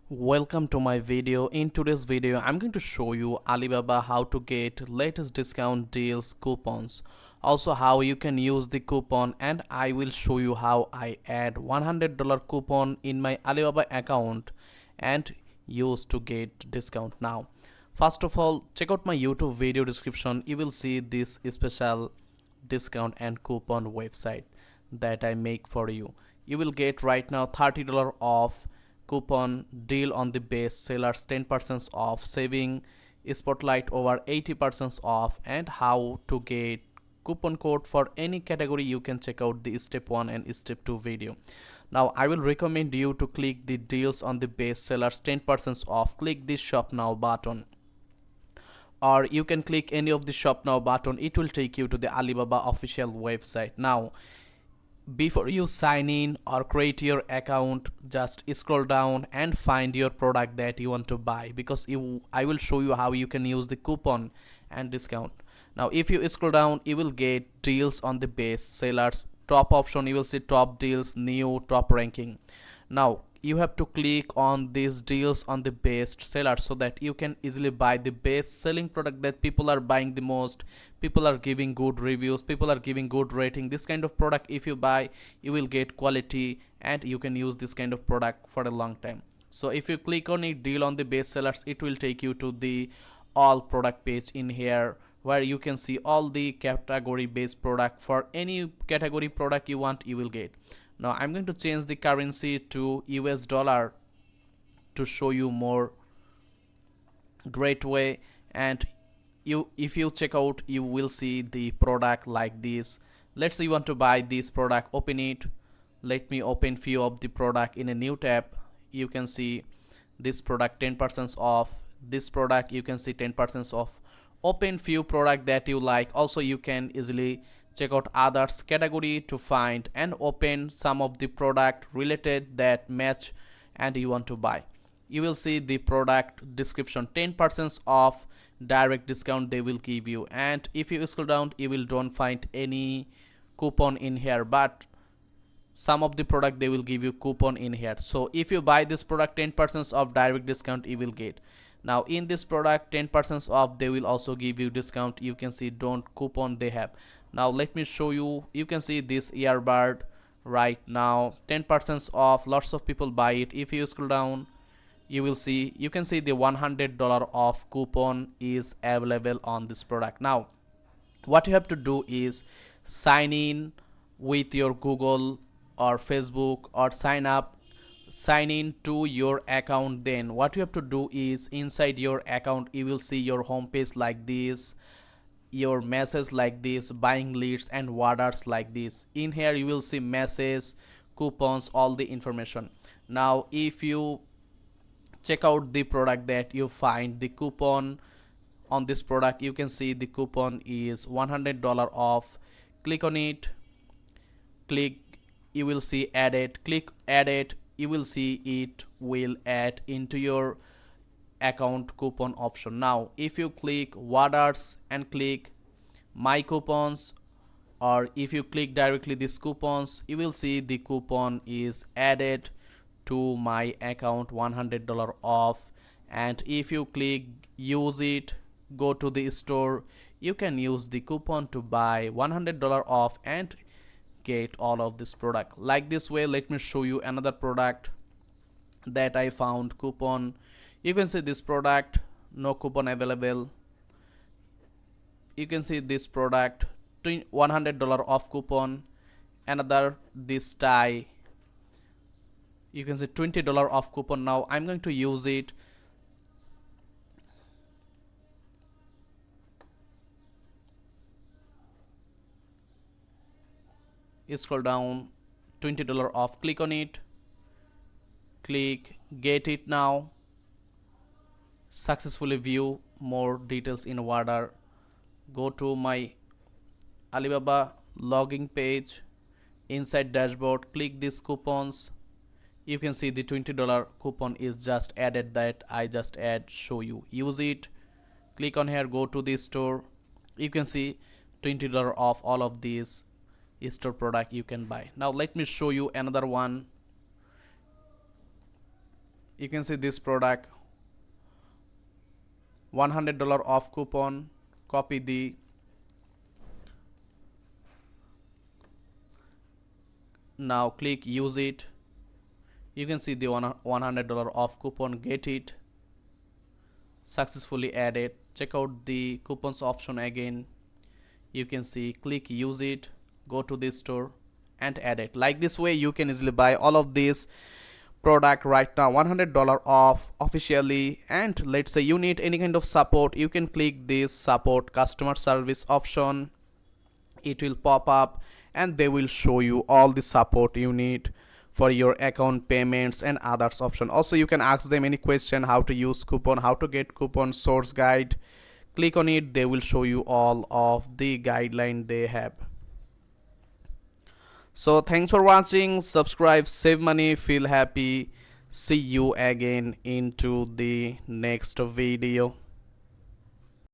Welcome to my video. In today's video I'm going to show you Alibaba how to get latest discount deals coupons, also how you can use the coupon, and I will show you how I add $100 coupon in my Alibaba account and use to get discount. Now first of all, check out my YouTube video description. You will see this special discount and coupon website that I make for you. You will get right now $30 off coupon deal on the best sellers, 10% off, saving spotlight over 80% off, and how to get coupon code for any category. You can check out the step 1 and step 2 video. Now I will recommend you to click the deals on the best sellers, 10% off. Click the shop now button, or you can click any of the shop now button. It will take you to the Alibaba official website. Now before you sign in or create your account, just scroll down and find your product that you want to buy, because I will show you how you can use the coupon and discount. Now if you scroll down, you will get deals on the best sellers. Top option, you will see top deals, new, top ranking. Now you have to click on these deals on the best sellers so that you can easily buy the best selling product that people are buying the most. People are giving good reviews, people are giving good rating. This kind of product, if you buy, you will get quality and you can use this kind of product for a long time. So if you click on a deal on the best sellers, it will take you to the all product page in here, where you can see all the category based product. For any category product you want, you will get. Now I'm going to change the currency to US dollar to show you more great way. And if you check out, you will see the product like this. Let's say you want to buy this product, open it. Let me open few of the product in a new tab. You can see this product 10% off, this product you can see 10% off. Open few product that you like. Also you can easily check out others category to find and open some of the product related that match and you want to buy. You will see the product description, 10% off direct discount they will give you. And if you scroll down, you will don't find any coupon in here, but some of the product they will give you coupon in here. So if you buy this product, 10% off direct discount you will get. Now in this product 10% off, they will also give you discount. You can see don't coupon they have. Now let me show you. You can see this earbud right now 10% off, lots of people buy it. If you scroll down, you will see, you can see the $100 off coupon is available on this product. Now what you have to do is sign in with your Google or Facebook, or sign in to your account. Then what you have to do is inside your account you will see your home page like this, your message like this, buying leads and orders like this. In here you will see message, coupons, all the information. Now if you check out the product that you find the coupon on this product, you can see the coupon is $100 off. Click on it, click, you will see add it, click add it. You will see it will add into your account coupon option. Now if you click orders and click my coupons, or if you click directly this coupons, you will see the coupon is added to my account, $100 off. And if you click use it, go to the store, you can use the coupon to buy $100 off and get all of this product like this way. Let me show you another product that I found coupon. You can see this product no coupon available. You can see this product $100 off coupon. Another this tie, you can see $20 off coupon. Now I'm going to use it. You scroll down, $20 off, click on it, click get it. Now successfully view more details in order. Go to my Alibaba login page, inside dashboard, click these coupons. You can see the $20 coupon is just added that I just add, show you, use it. Click on here, go to the store. You can see $20 off all of these store product you can buy. Now let me show you another one. You can see this product, $100 off coupon. Copy the, now click use it. You can see the $100 off coupon, get it, successfully added. Check out the coupons option again. You can see click use it, go to this store and add it. Like this way you can easily buy all of these product right now, $100 off officially. And let's say you need any kind of support, you can click this support customer service option. It will pop up and they will show you all the support you need for your account, payments and others option. Also you can ask them any question, how to use coupon, how to get coupon, source guide. Click on it, they will show you all of the guideline they have. So thanks for watching, subscribe, save money, feel happy. See you again into the next video.